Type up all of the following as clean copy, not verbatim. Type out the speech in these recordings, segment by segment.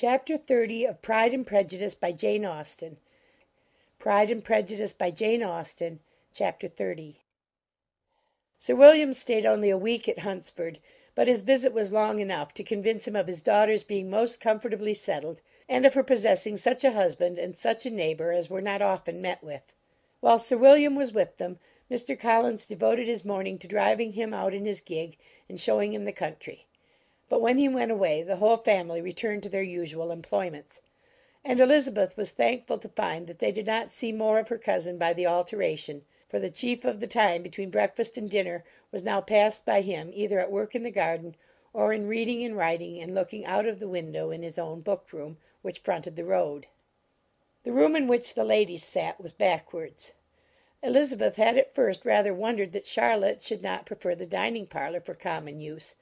Chapter 30 of Pride and Prejudice by Jane Austen. Pride and Prejudice by Jane Austen, Chapter 30. Sir William stayed only a week at Hunsford, but his visit was long enough to convince him of his daughter's being most comfortably settled, and of her possessing such a husband and such a neighbour as were not often met with. While Sir William was with them, Mr. Collins devoted his morning to driving him out in his gig and showing him the country. But when he went away, the whole family returned to their usual employments; and Elizabeth was thankful to find that they did not see more of her cousin by the alteration, for the chief of the time between breakfast and dinner was now passed by him either at work in the garden, or in reading and writing and looking out of the window in his own book-room, which fronted the road. The room in which the ladies sat was backwards. Elizabeth had at first rather wondered that Charlotte should not prefer the dining-parlour for common use.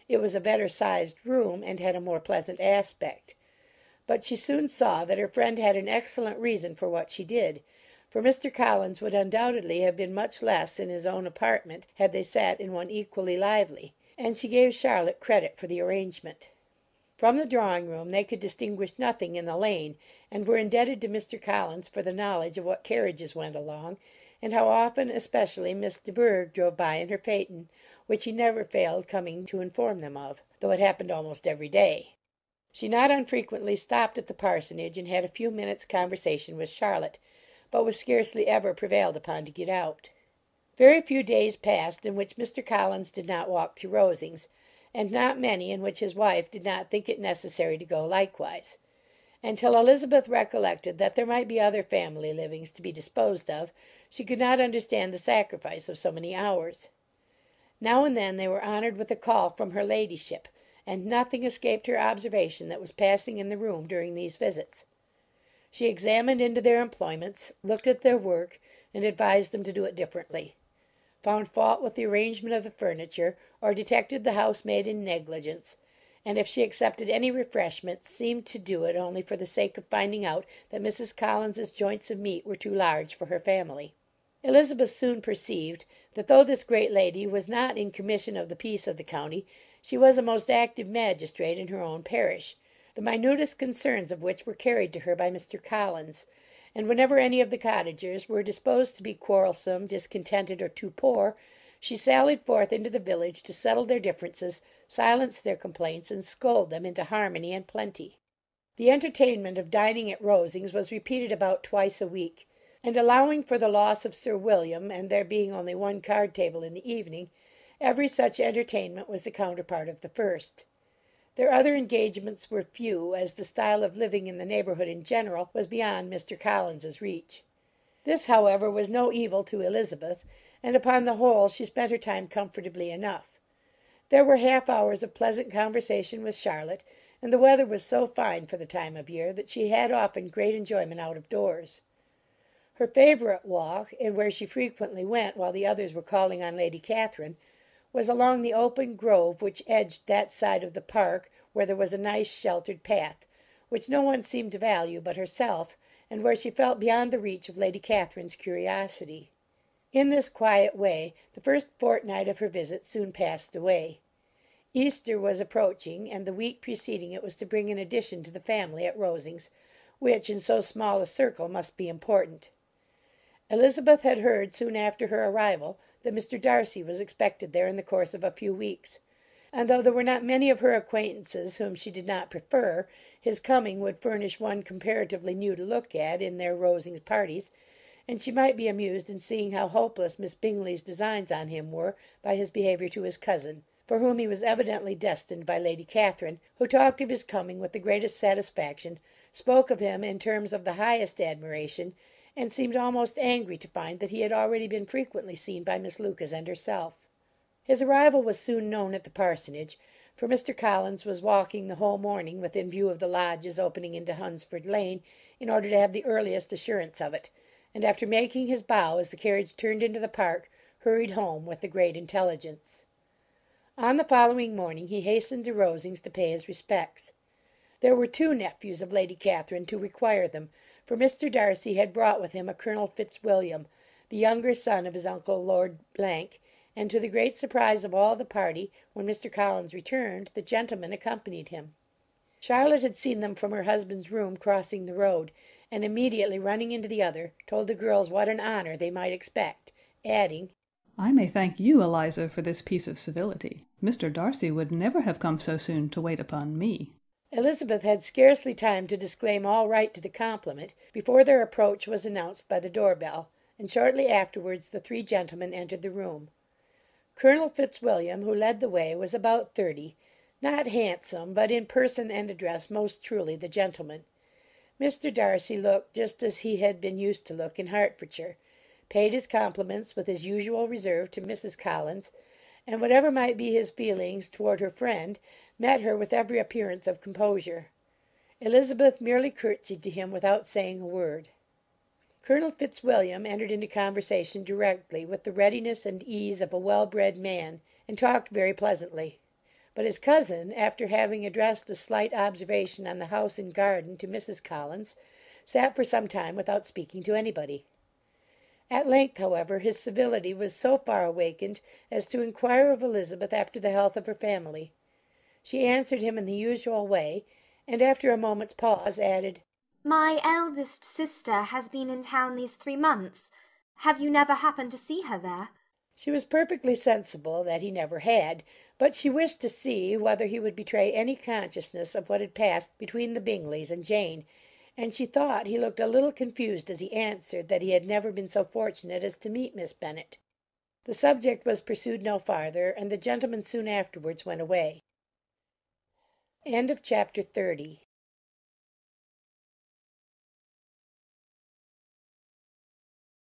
It was a better sized room, and had a more pleasant aspect. But she soon saw that her friend had an excellent reason for what she did, for Mr. Collins would undoubtedly have been much less in his own apartment had they sat in one equally lively, and she gave Charlotte credit for the arrangement. From the drawing-room they could distinguish nothing in the lane, and were indebted to Mr. Collins for the knowledge of what carriages went along, and how often especially Miss de Bourgh drove by in her phaeton, which he never failed coming to inform them of, though it happened almost every day. She not unfrequently stopped at the parsonage and had a few minutes' conversation with Charlotte, but was scarcely ever prevailed upon to get out. Very few days passed in which Mr. Collins did not walk to Rosings, and not many in which his wife did not think it necessary to go likewise; and till Elizabeth recollected that there might be other family livings to be disposed of, she could not understand the sacrifice of so many hours. Now and then they were honoured with a call from her ladyship, and nothing escaped her observation that was passing in the room during these visits. She examined into their employments, looked at their work, and advised them to do it differently; found fault with the arrangement of the furniture, or detected the housemaid in negligence; and if she accepted any refreshment, seemed to do it only for the sake of finding out that Mrs. Collins's joints of meat were too large for her family. Elizabeth soon perceived that though this great lady was not in commission of the peace of the county, she was a most active magistrate in her own parish, the minutest concerns of which were carried to her by Mr. Collins; and whenever any of the cottagers were disposed to be quarrelsome, discontented, or too poor, she sallied forth into the village to settle their differences, silence their complaints, and scold them into harmony and plenty. The entertainment of dining at Rosings was repeated about twice a week; and allowing for the loss of Sir William, and there being only one card table in the evening, every such entertainment was the counterpart of the first. Their other engagements were few, as the style of living in the neighbourhood in general was beyond Mr. Collins's reach. This, however, was no evil to Elizabeth, and upon the whole she spent her time comfortably enough. There were half hours of pleasant conversation with Charlotte, and the weather was so fine for the time of year that she had often great enjoyment out of doors. Her favourite walk, and where she frequently went while the others were calling on Lady Catherine, was along the open grove which edged that side of the park where there was a nice sheltered path, which no one seemed to value but herself, and where she felt beyond the reach of Lady Catherine's curiosity. In this quiet way the first fortnight of her visit soon passed away. Easter was approaching, and the week preceding it was to bring an addition to the family at Rosings, which in so small a circle must be important. Elizabeth had heard, soon after her arrival, that Mr. Darcy was expected there in the course of a few weeks; and though there were not many of her acquaintances whom she did not prefer, his coming would furnish one comparatively new to look at in their Rosings parties, and she might be amused in seeing how hopeless Miss Bingley's designs on him were by his behaviour to his cousin, for whom he was evidently destined by Lady Catherine, who talked of his coming with the greatest satisfaction, spoke of him in terms of the highest admiration, and seemed almost angry to find that he had already been frequently seen by Miss Lucas and herself. His arrival was soon known at the parsonage, for Mr. Collins was walking the whole morning within view of the lodges opening into Hunsford Lane, in order to have the earliest assurance of it, and after making his bow as the carriage turned into the park, hurried home with the great intelligence. On the following morning he hastened to Rosings to pay his respects. There were two nephews of Lady Catherine to require them, for Mr. Darcy had brought with him a Colonel Fitzwilliam, the younger son of his uncle Lord , and to the great surprise of all the party, when Mr. Collins returned, the gentleman accompanied him. Charlotte had seen them from her husband's room crossing the road, and immediately running into the other, told the girls what an honour they might expect, adding, "I may thank you, Eliza, for this piece of civility. Mr. Darcy would never have come so soon to wait upon me." Elizabeth had scarcely time to disclaim all right to the compliment before their approach was announced by the door-bell, and shortly afterwards the three gentlemen entered the room. Colonel Fitzwilliam, who led the way, was about 30, not handsome, but in person and address most truly the gentleman. Mr. Darcy looked just as he had been used to look in Hertfordshire, paid his compliments with his usual reserve to Mrs. Collins, and whatever might be his feelings toward her friend, met her with every appearance of composure. Elizabeth merely curtsied to him without saying a word. Colonel Fitzwilliam entered into conversation directly with the readiness and ease of a well-bred man, and talked very pleasantly. But his cousin, after having addressed a slight observation on the house and garden to Mrs. Collins, sat for some time without speaking to anybody. At length, however, his civility was so far awakened as to inquire of Elizabeth after the health of her family. She answered him in the usual way, and after a moment's pause added, "My eldest sister has been in town these 3 months. Have you never happened to see her there?" She was perfectly sensible that he never had, but she wished to see whether he would betray any consciousness of what had passed between the Bingleys and Jane, and she thought he looked a little confused as he answered that he had never been so fortunate as to meet Miss Bennet. The subject was pursued no farther, and the gentlemen soon afterwards went away. Chapter 30.